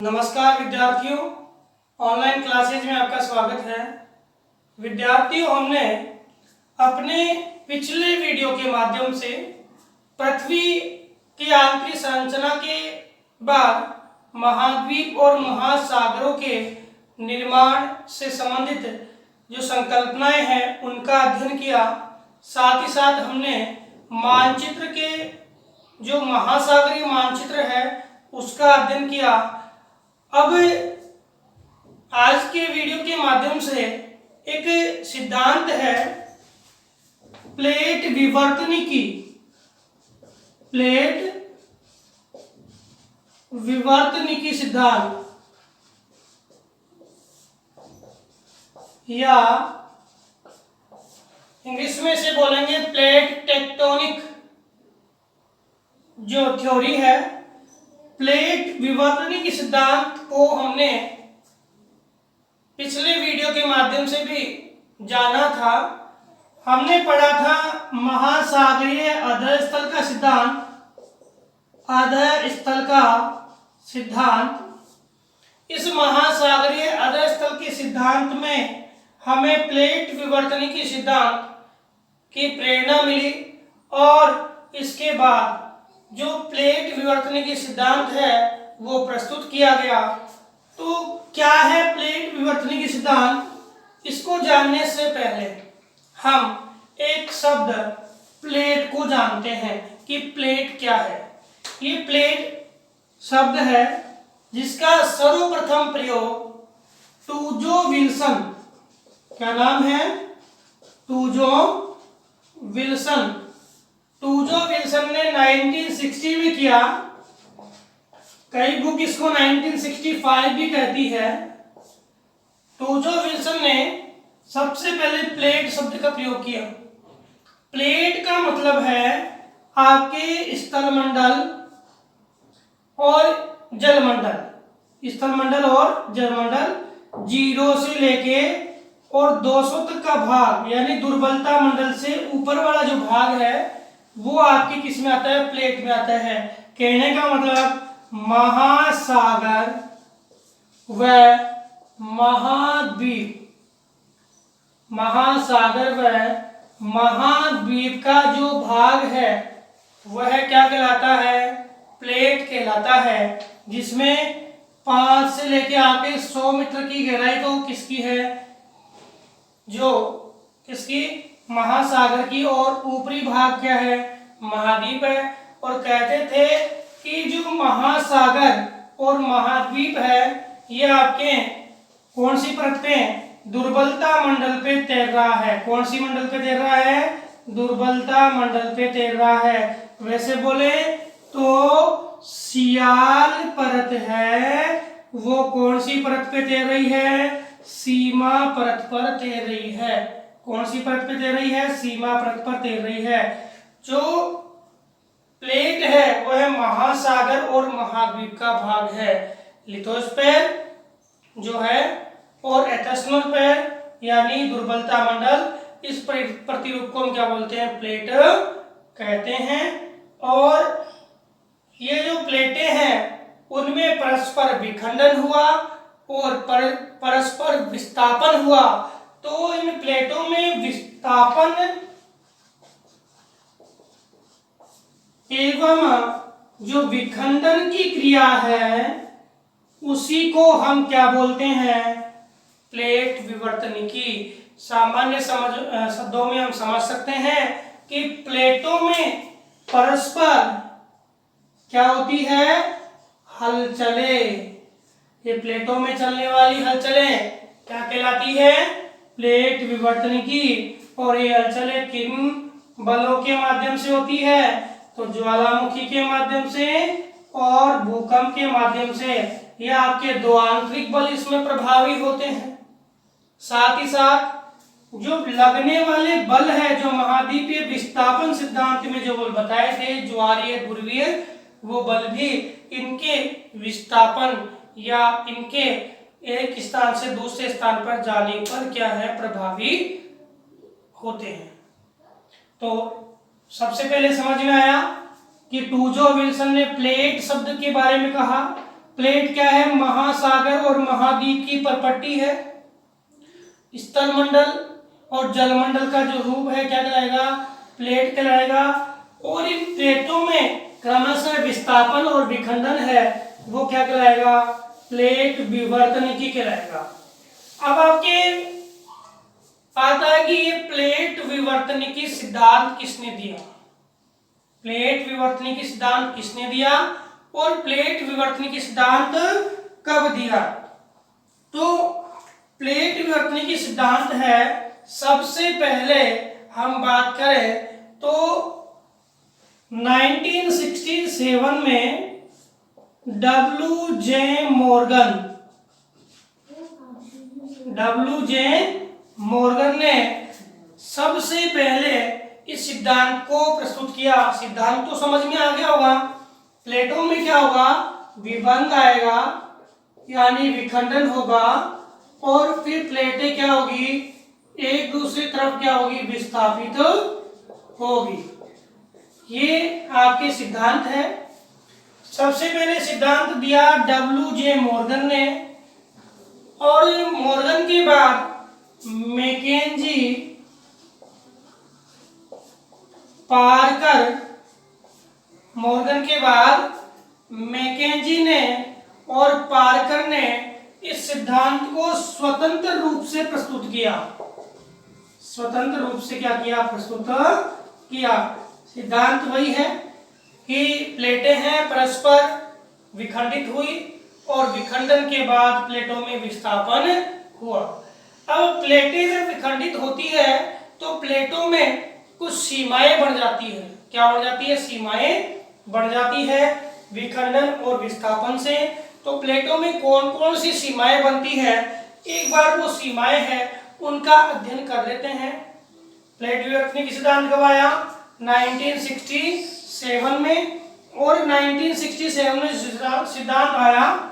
नमस्कार विद्यार्थियों, online classes में आपका स्वागत है। विद्यार्थियों, हमने अपने पिछले वीडियो के माध्यम से पृथ्वी की आंतरिक संरचना के बाद महाद्वीप और महासागरों के निर्माण से संबंधित जो संकल्पनाएं हैं उनका अध्ययन किया। साथ ही साथ हमने मानचित्र के जो महासागरीय मानचित्र है उसका अध्ययन किया। अब आज के वीडियो के माध्यम से एक सिद्धांत है प्लेट विवर्तनिकी। प्लेट विवर्तनिकी सिद्धांत या इंग्लिश में से बोलेंगे प्लेट टेक्टोनिक जो थ्योरी है। प्लेट विवर्तनिकी सिद्धांत को हमने पिछले वीडियो के माध्यम से भी जाना था। हमने पढ़ा था महासागरीय अधः स्थल का सिद्धांत। अधः स्थल का सिद्धांत, इस महासागरीय अधः स्थल के सिद्धांत में हमें प्लेट विवर्तनिकी सिद्धांत की प्रेरणा मिली और इसके बाद जो प्लेट विवर्तनिकी सिद्धांत है वो प्रस्तुत किया गया। तो क्या है प्लेट विवर्तनिकी सिद्धांत, इसको जानने से पहले हम एक शब्द प्लेट को जानते हैं कि प्लेट क्या है। ये प्लेट शब्द है जिसका सर्वप्रथम प्रयोग टूजो विल्सन, क्या नाम है, टूजो विल्सन, टूजो विल्सन ने 1960 में किया। कई बुक इसको 1965 भी कहती है। टूजो विल्सन ने सबसे पहले प्लेट शब्द का प्रयोग किया। प्लेट का मतलब है आपके स्थलमंडल और जलमंडल, स्थलमंडल और जलमंडल 0 से लेके और 200 तक का भाग, यानी दुर्बलता मंडल से ऊपर वाला जो भाग है वो आपके किस में आता है, प्लेट में आता है। कहने का मतलब महासागर व महाद्वीप, महासागर व महाद्वीप का जो भाग है वह क्या कहलाता है, प्लेट कहलाता है। जिसमें 5 से लेके आके 100 मीटर की गहराई तो किसकी है, जो किसकी, महासागर की, और ऊपरी भाग क्या है, महाद्वीप है। और कहते थे कि जो महासागर और महाद्वीप है ये आपके कौन सी परत पे, दुर्बलता मंडल पे तैर रहा है। कौन सी मंडल पे तैर रहा है, दुर्बलता मंडल पे तैर रहा है। वैसे बोले तो सियाल परत है वो कौन सी परत पे तैर रही है, सीमा परत पर तैर रही है। कौन सी परत पे तैर रही है, सीमा परत पर तैर रही है। जो प्लेट है वह महासागर और महाद्वीप का भाग है। लिथोस्फीयर जो है और एथेरोस्फीयर यानी दुर्बलता मंडल, इस प्रतिरूप को हम क्या बोलते हैं, प्लेट कहते हैं। और ये जो प्लेटें हैं उनमें परस्पर विखंडन हुआ और परस्पर विस्थापन हुआ। तो इन प्लेटों में विस्थापन एवं जो विखंडन की क्रिया है उसी को हम क्या बोलते हैं, प्लेट विवर्तनिकी। सामान्य शब्दों में हम समझ सकते हैं कि प्लेटों में परस्पर क्या होती है, हलचलें। ये प्लेटों में चलने वाली हलचलें क्या कहलाती है, प्लेट विवर्तनिकी। और ये हलचलें किन बलों के माध्यम से होती है, तो ज्वालामुखी के माध्यम से और भूकंप के माध्यम से। यह आपके दो आंतरिक बल इसमें प्रभावी होते हैं। साथ ही साथ जो लगने वाले बल है, जो महाद्वीपीय विस्थापन सिद्धांत में जो बल बताए थे, ज्वारीय ध्रुवीय, वो बल भी इनके विस्थापन या इनके एक स्थान से दूसरे स्थान पर जाने पर क्या है, प्रभावी होते हैं। तो सबसे पहले समझ में आया कि टूजो विल्सन ने प्लेट शब्द के बारे में कहा। प्लेट क्या है, महासागर और महाद्वीप की परपट्टी है। स्थलमंडल और जलमंडल का जो रूप है क्या कहलाएगा, प्लेट कहलाएगा। और इन प्लेटों में क्रमशः विस्थापन और विखंडन है, वो क्या कहलाएगा, प्लेट विवर्तनिकी कहलाएगा। अब आपके आता है कि ये प्लेट विवर्तनिकी सिद्धांत किसने दिया, प्लेट विवर्तनिकी सिद्धांत किसने दिया और प्लेट विवर्तनिकी सिद्धांत कब दिया। तो प्लेट विवर्तनिकी सिद्धांत है, सबसे पहले हम बात करें तो 1967 में डब्ल्यू.जे. मॉर्गन ने सबसे पहले इस सिद्धांत को प्रस्तुत किया। सिद्धांत तो समझ में आ गया होगा, प्लेटों में क्या होगा, विभंग आएगा यानी विखंडन होगा, और फिर प्लेटें क्या होगी, एक दूसरी तरफ क्या होगी, विस्थापित होगी। ये आपके सिद्धांत है। सबसे पहले सिद्धांत दिया डब्ल्यू.जे. मॉर्गन ने, और मॉर्गन के बाद मैकेंजी, पार्कर, मॉर्गन के बाद मैकेंजी ने और पार्कर ने इस सिद्धांत को स्वतंत्र रूप से प्रस्तुत किया। स्वतंत्र रूप से क्या किया, प्रस्तुत किया। सिद्धांत वही है कि प्लेटें हैं, परस्पर विखंडित हुई और विखंडन के बाद प्लेटों में विस्थापन हुआ। अब प्लेटें जब विखंडित होती है तो प्लेटों में कुछ सीमाएं बढ़ जाती है। क्या बढ़ जाती है, सीमाएं बढ़ जाती है विखंडन और विस्थापन से। तो प्लेटों में कौन कौन सी सीमाएं बनती है, एक बार वो सीमाएं हैं उनका अध्ययन कर लेते हैं। प्लेट विवर्तनिकी सिद्धांत कब आया, 1967 में, और 1967 में सिद्धांत आया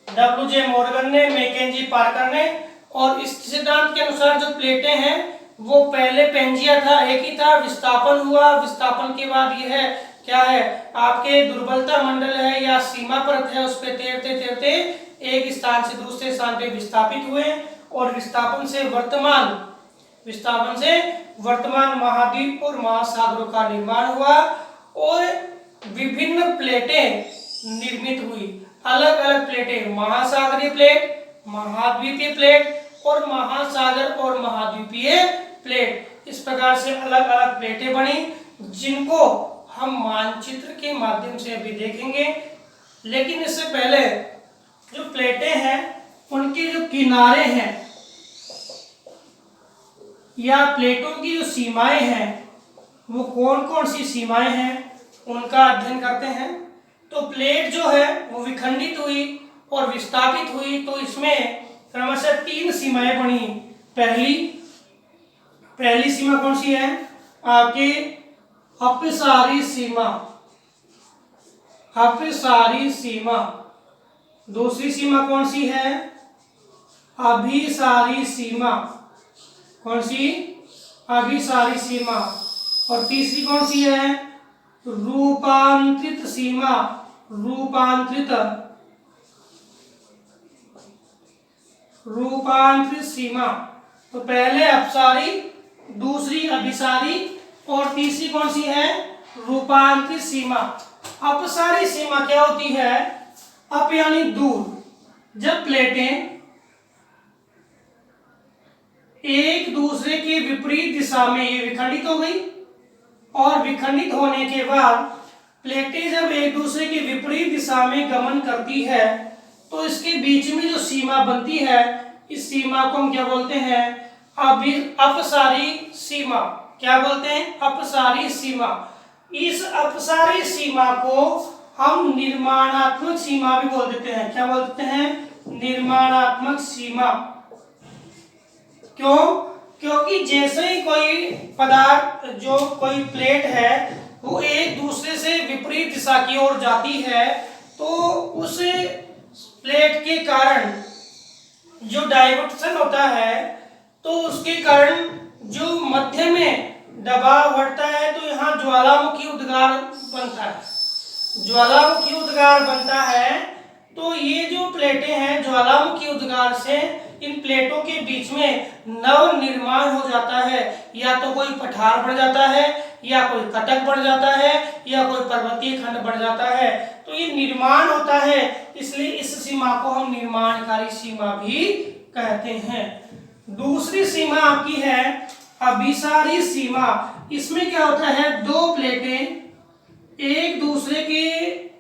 डब्ल्यू.जे. मॉर्गन ने, मैकेंजी, पार्कर ने। और इस सिद्धांत के अनुसार जो प्लेटें हैं वो पहले पेंजिया था, एक ही था, विस्थापन हुआ, विस्थापन के बाद ये है क्या है, आपके दुर्बलता मंडल है या सीमा परत है, उस पे तैरते तैरते एक स्थान से दूसरे स्थान पे विस्थापित हुए, और विस्थापन से वर्तमान महाद्वीप और महासागरों का निर्माण हुआ, और विभिन्न प्लेटें निर्मित हुई। अलग अलग प्लेटें, महासागरीय प्लेट, महाद्वीपीय प्लेट और महासागर और महाद्वीपीय प्लेट, इस प्रकार से अलग अलग प्लेटें बनी, जिनको हम मानचित्र के माध्यम से अभी देखेंगे। लेकिन इससे पहले जो प्लेटें हैं उनके जो किनारे हैं या प्लेटों की जो सीमाएं हैं वो कौन कौन सी सीमाएं हैं उनका अध्ययन करते हैं। तो प्लेट जो है वो विखंडित हुई और विस्थापित हुई, तो इसमें क्रमशः 3 सीमाएं बनी। पहली सीमा कौन सी है, आपकी अपसारी सीमा। दूसरी सीमा कौन सी है, अभिसारी सीमा। कौन सी, अभिसारी सीमा। और तीसरी कौन सी है, रूपांतरित सीमा। रूपांतरित सीमा। तो पहले अपसारी, दूसरी अभिसारी और तीसरी कौन सी है, रूपांतरित सीमा। अपसारी सीमा क्या होती है, अप यानी दूर, जब प्लेटें एक दूसरे के विपरीत दिशा में ये विखंडित हो गई, और विखंडित होने के बाद प्लेटें जब एक दूसरे के विपरीत दिशा में गमन करती है तो इसके बीच में जो सीमा बनती है, इस सीमा को हम क्या बोलते हैं, अपसारी सीमा। क्या बोलते हैं, अपसारी सीमा। इस अपसारी सीमा को हम निर्माणात्मक सीमा भी बोल देते हैं। क्या बोलते हैं, निर्माणात्मक सीमा। क्यों, क्योंकि जैसे ही कोई पदार्थ, जो कोई प्लेट है वो एक दूसरे से विपरीत दिशा की ओर जाती है, तो उस प्लेट के कारण जो डाइवर्सन होता है, तो उसके कारण जो मध्य में दबाव बढ़ता है, तो यहाँ ज्वालामुखी उद्गार बनता है। ज्वालामुखी उद्गार बनता है तो ये जो प्लेटें हैं ज्वालामुखी उद्गार से इन प्लेटों के बीच में नव निर्माण हो जाता है, या तो कोई पठार बढ़ जाता है, या कोई कटक बढ़ जाता है, या कोई पर्वतीय खंड बढ़ जाता है। तो ये निर्माण होता है, इसलिए इस सीमा को हम निर्माणकारी सीमा भी कहते हैं। दूसरी सीमा आपकी है अभिसारी सीमा। इसमें क्या होता है, दो प्लेटें एक दूसरे की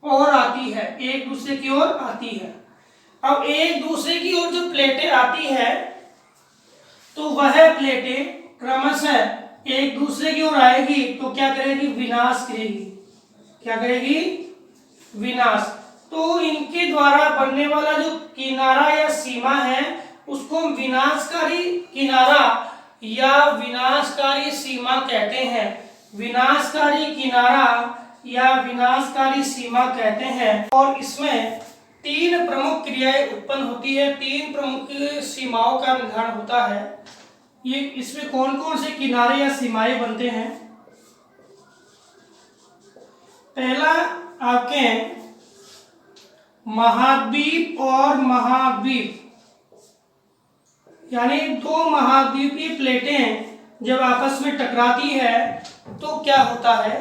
ओर आती है, एक दूसरे की ओर आती है। अब एक दूसरे की ओर जो प्लेटें आती है तो वह प्लेटें क्रमशः एक दूसरे की ओर आएगी तो क्या करेगी, विनाश करेगी। क्या करेगी, विनाश। तो इनके द्वारा बनने वाला जो किनारा या सीमा है उसको विनाशकारी किनारा या विनाशकारी सीमा कहते हैं। विनाशकारी किनारा या विनाशकारी सीमा कहते हैं। और इसमें तीन प्रमुख क्रियाएं उत्पन्न होती है, तीन प्रमुख सीमाओं का निर्धारण होता है। ये इसमें कौन कौन से किनारे या सीमाएं बनते हैं। पहला आपके महाद्वीप और महाद्वीप, यानी दो महाद्वीपीय प्लेटें जब आपस में टकराती है तो क्या होता है,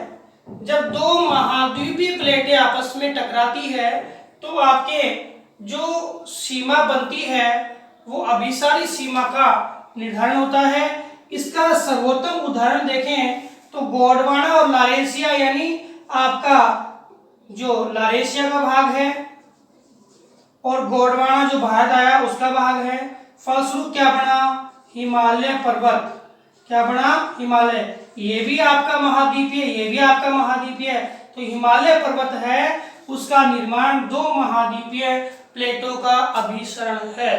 जब दो महाद्वीपीय प्लेटें आपस में टकराती है तो आपके जो सीमा बनती है वो अभिसारी सीमा का निर्धारण होता है। इसका सर्वोत्तम उदाहरण देखें तो गोंडवाना और लारेशिया, यानी आपका जो लारेशिया का भाग है और गोंडवाना जो भारत आया उसका भाग है, फलस्वरूप क्या बना, हिमालय पर्वत। क्या बना, हिमालय। ये भी आपका महाद्वीपीय, ये भी आपका महाद्वीपीय है। तो हिमालय पर्वत है, उसका निर्माण दो महाद्वीपीय प्लेटों का अभिसरण है।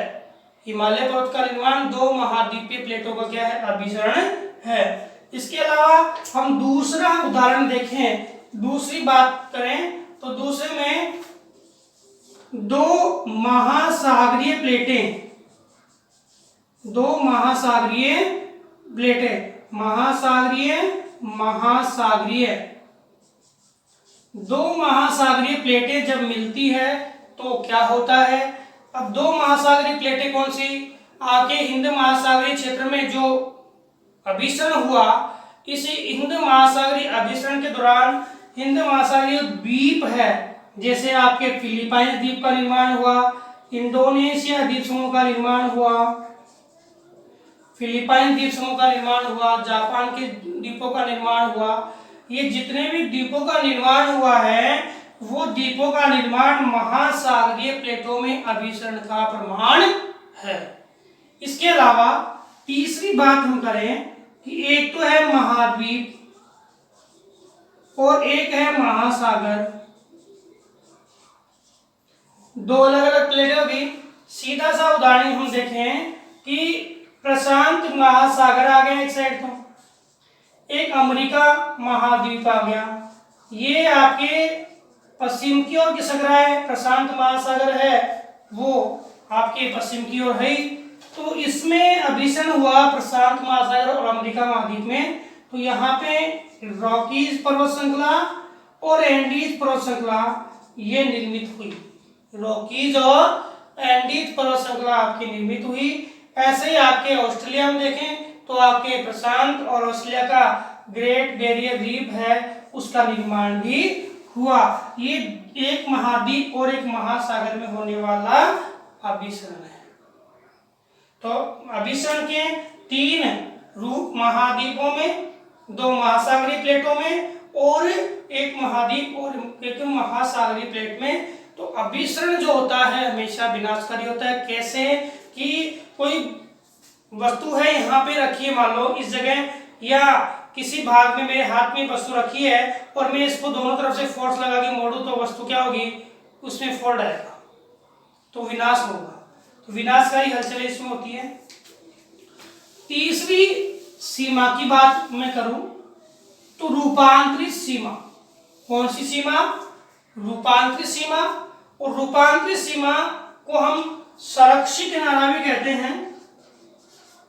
हिमालय पर्वत का निर्माण दो महाद्वीपीय प्लेटों का क्या है, अभिसरण है। इसके अलावा हम दूसरा उदाहरण देखें, दूसरी बात करें तो दूसरे में दो महासागरीय प्लेटें, दो महासागरीय प्लेटें, महासागरीय महासागरीय, दो महासागरीय प्लेटें जब मिलती है तो क्या होता है। अब दो महासागरीय प्लेटें कौन सी, आपके हिंद महासागरीय क्षेत्र में जो अभिसरण हुआ, इसी हिंद महासागरीय अभिसरण के दौरान हिंद महासागरीय द्वीप है, जैसे आपके फिलीपाइन द्वीप का निर्माण हुआ, इंडोनेशिया द्वीप समूह का निर्माण हुआ, फिलीपाइन द्वीप समूह का निर्माण हुआ, जापान के द्वीपों का निर्माण हुआ। ये जितने भी द्वीपों का निर्माण हुआ है वो द्वीपों का निर्माण महासागरीय प्लेटों में अभिसरण का प्रमाण है। इसके अलावा तीसरी बात हम करें कि एक तो है महाद्वीप और एक है महासागर, दो अलग अलग प्लेटें होगी। सीधा सा उदाहरण हम देखें कि प्रशांत महासागर आ गया एक साइड, तो एक अमेरिका महाद्वीप आ गया। ये आपके पश्चिम की ओर खिसक रहा है, प्रशांत महासागर है वो आपके पश्चिम की ओर है। तो इसमें अभिसरण हुआ प्रशांत महासागर और अमेरिका महाद्वीप में। तो यहाँ पे रॉकीज पर्वत श्रृंखला और एंडीज पर्वत श्रृंखला ये निर्मित हुई, रॉकीज और एंडीज पर्वत श्रृंखला आपकी निर्मित हुई। ऐसे ही आपके ऑस्ट्रेलिया में देखें तो आपके प्रशांत और ऑस्ट्रेलिया का ग्रेट बैरियर रीफ है, उसका निर्माण भी हुआ। ये एक महाद्वीप और एक महासागर में होने वाला अभिसरण है। तो अभिसरण के तीन रूप, महाद्वीपों में, दो महासागरीय प्लेटों में और एक महाद्वीप और एक महासागरीय प्लेट में। तो अभिसरण जो होता है हमेशा विनाशकारी होता है। कैसे कि कोई वस्तु है यहाँ पे रखी है, मान लो इस जगह या किसी भाग में मेरे हाथ में वस्तु रखी है और मैं इसको दोनों तरफ से फोर्स लगा के मोड़ू तो वस्तु क्या होगी, उसमें फोल्ड आएगा तो विनाश होगा। तो विनाशकारी हलचल इसमें होती है। तीसरी सीमा की बात मैं करूं तो रूपांतरित सीमा। कौन सी सीमा, रूपांतरित सीमा। और रूपांतरित सीमा को हम संरक्षित किनारा भी कहते हैं,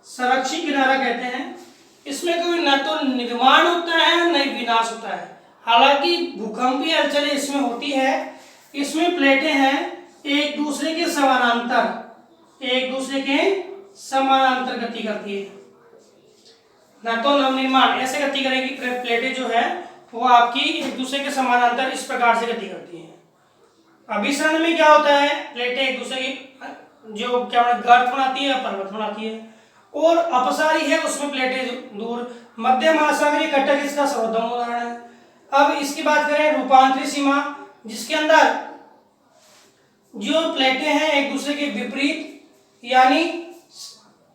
संरक्षित किनारा कहते हैं। इसमें कोई न तो निर्माण होता है न ही विनाश होता है। हालांकि भूकंपीय हलचलें इसमें होती है। इसमें प्लेटें हैं एक दूसरे के समानांतर गति करती है, ना तो नवनिर्माण ऐसे गति करेगी। प्लेटें जो है वो आपकी एक दूसरे के समानांतर इस प्रकार से गति करती हैं। अभिसरण में क्या होता है, प्लेटें एक दूसरे की जो क्या गर्त बनाती है या पर्वत बनाती है। और अपसारी है, उसमें प्लेटें दूर। मध्य महासागरीय कटक इसका सर्वोत्तम उदाहरण है। अब इसकी बात करें रूपांतरित सीमा, जिसके अंदर जो प्लेटें हैं एक दूसरे के विपरीत यानी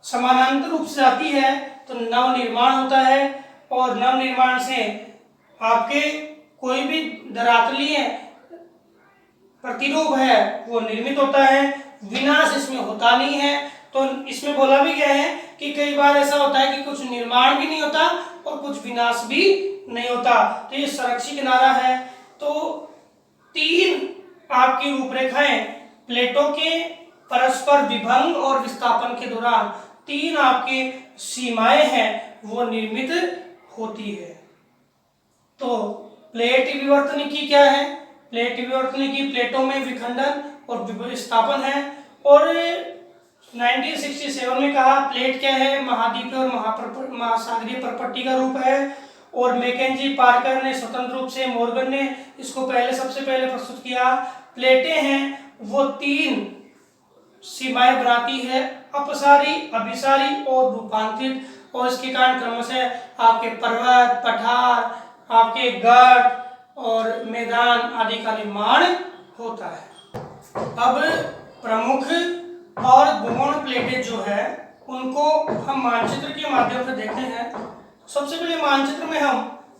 समानांतर रूप से आती है तो नवनिर्माण होता है। और नवनिर्माण से आपके कोई भी धरातलीय प्रतिरूप है वो निर्मित होता है, विनाश इसमें होता नहीं है। तो इसमें बोला भी गया है कि कई बार ऐसा होता है कि कुछ निर्माण भी नहीं होता और कुछ विनाश भी नहीं होता। तो ये संरक्षित किनारा है। तो 3 आपकी रूपरेखाएं प्लेटों के परस्पर विभंग और विस्थापन के दौरान 3 आपकी सीमाएं हैं वो निर्मित होती है। तो प्लेट विवर्तनिकी क्या है? प्लेट विवर्तनिकी प्लेटों में विखंडन और विस्थापन है। और 1967 में कहा प्लेट क्या है, महाद्वीपीय और महासागरीय परपट्टी का रूप है। और मैकेंजी, पार्कर ने स्वतंत्र रूप से, मॉर्गन ने इसको सबसे पहले प्रस्तुत किया। प्लेटें हैं वो 3 सीमाएं बनाती है, अपसारी, अभिसारी और रूपांतरित। और इसके कारण क्रमशः आपके पर्वत, पठार, आपके गर्त और मैदान आदि का निर्माण होता है। अब प्रमुख और गौण प्लेटें जो है उनको हम मानचित्र के माध्यम से देखते हैं। सबसे पहले मानचित्र में हम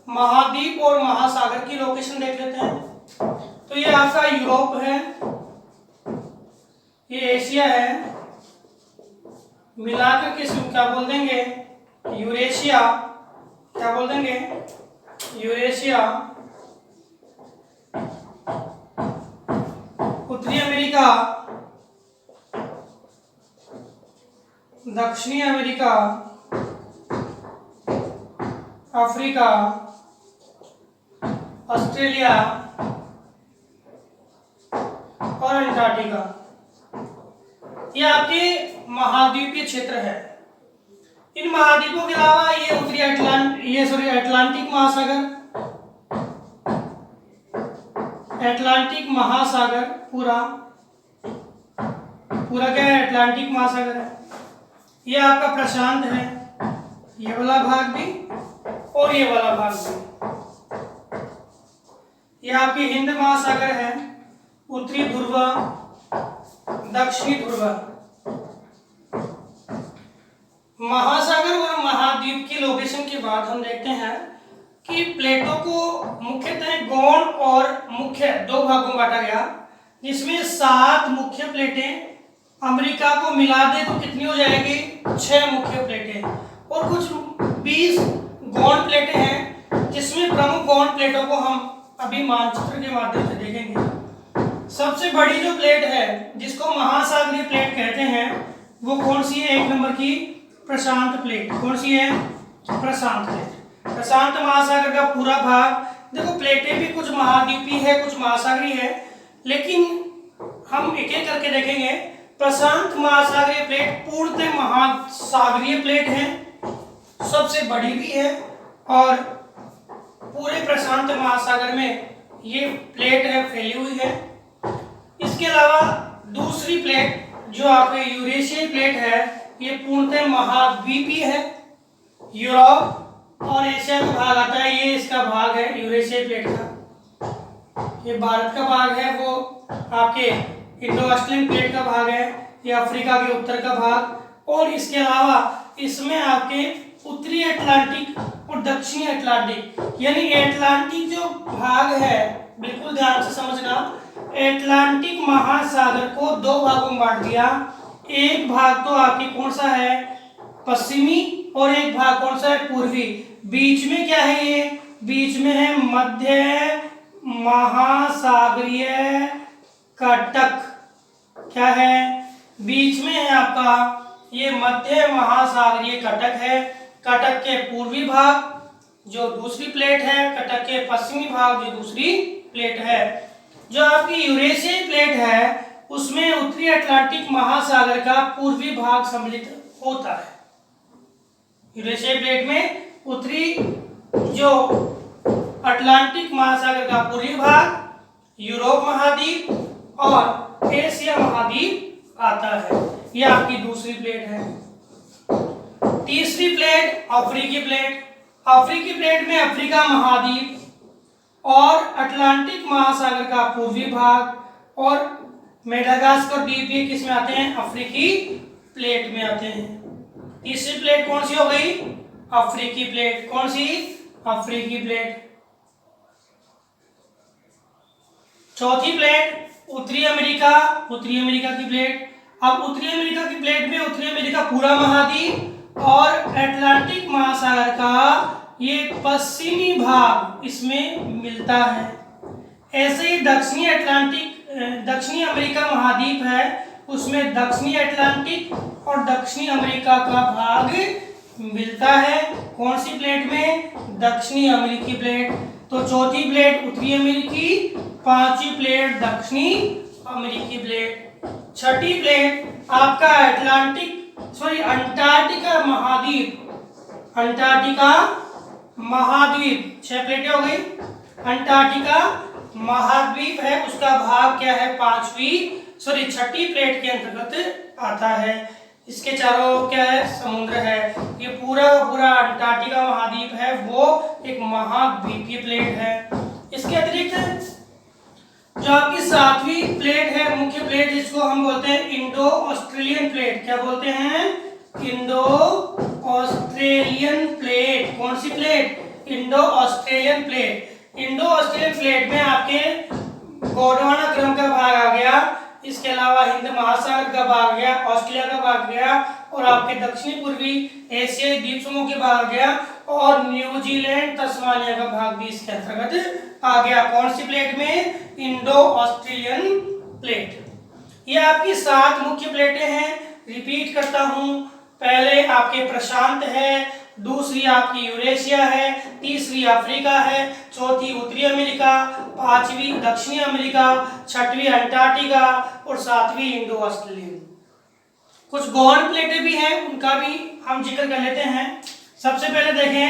महाद्वीप और महासागर की लोकेशन देख लेते हैं। तो ये आपका यूरोप है, ये एशिया है, मिलाकर के क्या बोल देंगे यूरेशिया, क्या बोल देंगे यूरेशिया। उत्तरी अमेरिका, दक्षिणी अमेरिका, अफ्रीका, ऑस्ट्रेलिया और अंटार्कटिका, ये आपके महाद्वीपीय क्षेत्र है। इन महाद्वीपों के अलावा ये अटलांटिक महासागर, अटलांटिक महासागर पूरा क्या है, अटलांटिक महासागर है। ये आपका प्रशांत है, ये वाला भाग भी और ये वाला भाग भी। ये आपकी हिंद महासागर है, उत्तरी ध्रुव, दक्षिणी ध्रुव। महासागर और महाद्वीप की लोकेशन के बाद हम देखते हैं कि प्लेटों को मुख्यतः गौण और मुख्य 2 भागों में बांटा गया, जिसमें 7 मुख्य प्लेटें, अमेरिका को मिला दे तो कितनी हो जाएगी 6 मुख्य प्लेटें, और कुछ 20 गौण प्लेटें हैं, जिसमें प्रमुख गौण प्लेटों को हम अभी मानचित्र के माध्यम से देखेंगे। सबसे बड़ी जो प्लेट है जिसको महासागरीय प्लेट कहते हैं वो कौन सी है? 1 नंबर की प्रशांत प्लेट। कौन सी है? प्रशांत प्लेट। प्रशांत महासागर का पूरा भाग। देखो प्लेटें भी कुछ महाद्वीपीय है, कुछ महासागरीय है, लेकिन हम एक एक करके देखेंगे। प्रशांत महासागरीय प्लेट पूर्णतः महासागरीय प्लेट है, सबसे बड़ी भी है, और पूरे प्रशांत महासागर में ये प्लेट है फैली हुई है। इसके अलावा दूसरी प्लेट जो आपके यूरेशियन प्लेट है, ये पूर्णतः महाद्वीपीय है। यूरोप और एशिया का भाग आता है, ये इसका भाग है यूरेशियन प्लेट का। ये भारत का भाग है, वो आपके इंडो ऑस्ट्रेलियन प्लेट का भाग है, ये अफ्रीका के उत्तर का भाग। और इसके अलावा इसमें आपके उत्तरी अटलांटिक और दक्षिणी अटलांटिक, यानी अटलांटिक जो भाग है, बिल्कुल ध्यान से समझना, अटलांटिक महासागर को 2 भागों में बांट दिया। एक भाग तो आपकी कौन सा है? पश्चिमी, और एक भाग कौन सा है? पूर्वी। बीच में क्या है? ये बीच में है मध्य महासागरीय कटक। क्या है? बीच में है आपका ये मध्य महासागरीय कटक है। कटक के पूर्वी भाग जो दूसरी प्लेट है, कटक के पश्चिमी भाग जो दूसरी प्लेट है। जो आपकी यूरेशियाई प्लेट है उसमें उत्तरी अटलांटिक महासागर का पूर्वी भाग सम्मिलित होता है। यूरेशियाई प्लेट में उत्तरी जो अटलांटिक महासागर का पूर्वी भाग, यूरोप महाद्वीप और एशिया महाद्वीप आता है। यह आपकी दूसरी प्लेट है। तीसरी प्लेट अफ्रीकी प्लेट। अफ्रीकी प्लेट में अफ्रीका महाद्वीप और अटलांटिक महासागर का पूर्वी भाग और मेडागास्कर द्वीप ये किस में आते हैं? अफ्रीकी प्लेट में आते हैं। तीसरी प्लेट कौन सी हो गई? अफ्रीकी प्लेट। कौन सी? अफ्रीकी प्लेट। चौथी प्लेट उत्तरी अमेरिका। उत्तरी अमेरिका की प्लेट। अब उत्तरी अमेरिका की प्लेट में उत्तरी अमेरिका पूरा महाद्वीप और अटलांटिक महासागर का ये पश्चिमी भाग इसमें मिलता है। ऐसे ही दक्षिणी अमेरिका महाद्वीप है, उसमें दक्षिणी अटलांटिक और दक्षिणी अमेरिका का भाग मिलता है। कौन सी प्लेट में? दक्षिणी अमेरिकी प्लेट। तो चौथी प्लेट उत्तरी अमेरिकी, पांचवी प्लेट दक्षिणी अमेरिकी प्लेट। छठी प्लेट आपका अंटार्कटिका महाद्वीप। अंटार्कटिका महाद्वीप 6 प्लेटें हो गई। अंटार्कटिका महाद्वीप है, उसका भाग क्या है? छठी प्लेट के अंतर्गत आता है। इसके चारों क्या है? समुद्र है। ये पूरा अंटार्कटिका महाद्वीप है, वो एक महाद्वीपीय प्लेट है। इसके अतिरिक्त जो आपकी सातवीं प्लेट है, मुख्य प्लेट, जिसको हम बोलते हैं इंडो ऑस्ट्रेलियन प्लेट। क्या बोलते हैं? Indo Australian plate. कौन सी plate? Indo Australian plate. Indo Australian plate में आपके गोंडवाना क्रम का भाग आ गया, इसके अलावा हिंद महासागर का भाग आ गया, ऑस्ट्रेलिया का भाग आ गया और आपके दक्षिणी पूर्वी एशियाई द्वीप समूह के भाग आ गया और न्यूजीलैंड तस्मानिया का भाग भी इसके अंतर्गत आ गया। कौन सी प्लेट में? Indo Australian plate. ये आपकी 7 मुख्य प्लेटें हैं। रिपीट करता हूं, पहले आपके प्रशांत है, दूसरी आपकी यूरेशिया है, तीसरी अफ्रीका है, चौथी उत्तरी अमेरिका, पांचवी दक्षिणी अमेरिका, छठवीं अंटार्कटिका और सातवीं इंडो ऑस्ट्रेलियन। कुछ गौण प्लेटें भी हैं, उनका भी हम जिक्र कर लेते हैं। सबसे पहले देखें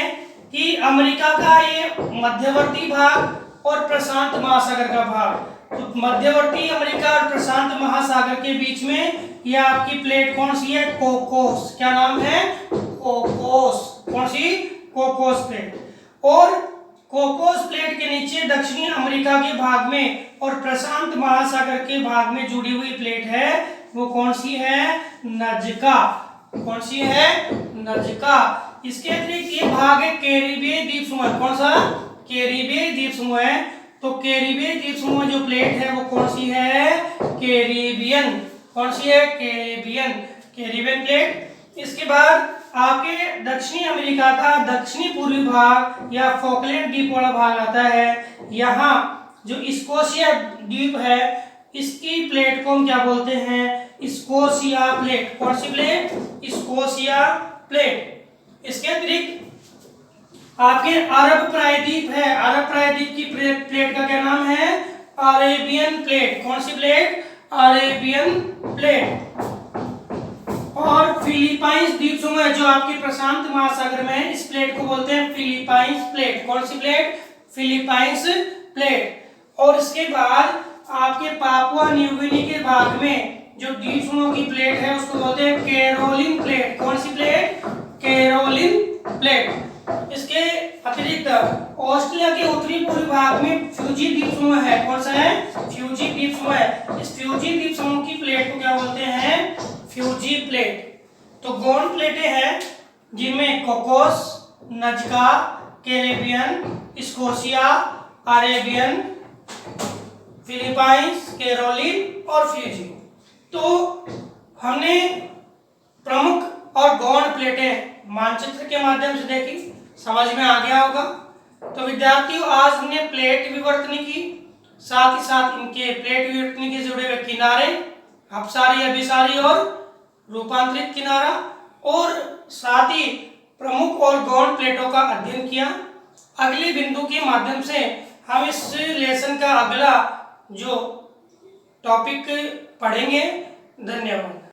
कि अमेरिका का ये मध्यवर्ती भाग और प्रशांत महासागर का भाग। तो मध्यवर्ती अमेरिका और प्रशांत महासागर के बीच में यह आपकी प्लेट कौन सी है? कोकोस। क्या नाम है? कोकोस। कौन सी? Cocos plate. और कोकोस प्लेट के नीचे दक्षिणी अमेरिका के भाग में और प्रशांत महासागर के भाग में जुड़ी हुई प्लेट है, वो कौन सी है? नजका। कौन सी है? नजका। इसके अतिरिक्त ये भाग है कैरिबियन द्वीप समूह। कौन सा? कैरिबियन द्वीप समूह है। तो कैरिबियन द्वीप समूह जो प्लेट है वो कौन सी है? कैरिबियन। कौन सी है? Caribbean plate. इसके बाद आपके दक्षिणी अमेरिका का दक्षिणी पूर्वी भाग या फॉकलैंड द्वीप वाला भाग आता है। यहाँ जो स्कोशिया द्वीप है, इसकी प्लेट को हम क्या बोलते हैं? Scotia plate. कौन सी प्लेट? Scotia plate. इसके अतिरिक्त आपके अरब प्रायद्वीप है, अरब प्रायद्वीप की प्लेट का क्या नाम है? Arabian plate. कौन सी प्लेट? Arabian plate. और फिलीपाइंस द्वीप समूह है जो आपके प्रशांत महासागर में है, इस प्लेट को बोलते हैं फिलीपाइंस प्लेट। कौन सी प्लेट? Philippines plate. और इसके बाद आपके पापुआ न्यू गिनी के भाग में जो द्वीप समूह की प्लेट है उसको बोलते हैं कैरोलिन प्लेट। कौन सी प्लेट? Caroline plate. इसके अतिरिक्त ऑस्ट्रेलिया के उत्तरी पूर्वी भाग में फ्यूजी द्वीप समूह है। कौन सा है? फ्यूजी द्वीप समूह है। इस फ्यूजी द्वीप समूह की प्लेट को क्या बोलते हैं? Fiji plate. तो गौण प्लेटें हैं जिनमें Cocos, Nazca, Caribbean, Scotia, Arabian, Philippines, Caroline और फ्यूजी। तो हमने प्रमुख और गौण प्लेटें मानचित्र के माध्यम से देखी, समझ में आ गया होगा। तो विद्यार्थियों, आज हमने प्लेट विवर्तनी की, साथ ही साथ इनके प्लेट विवर्तनी के जुड़े हुए किनारे, अपसारी, अभिसारी और रूपांतरित किनारा, और साथ ही प्रमुख और गौण प्लेटों का अध्ययन किया। अगले बिंदु के माध्यम से हम इस लेसन का अगला जो टॉपिक पढ़ेंगे। धन्यवाद।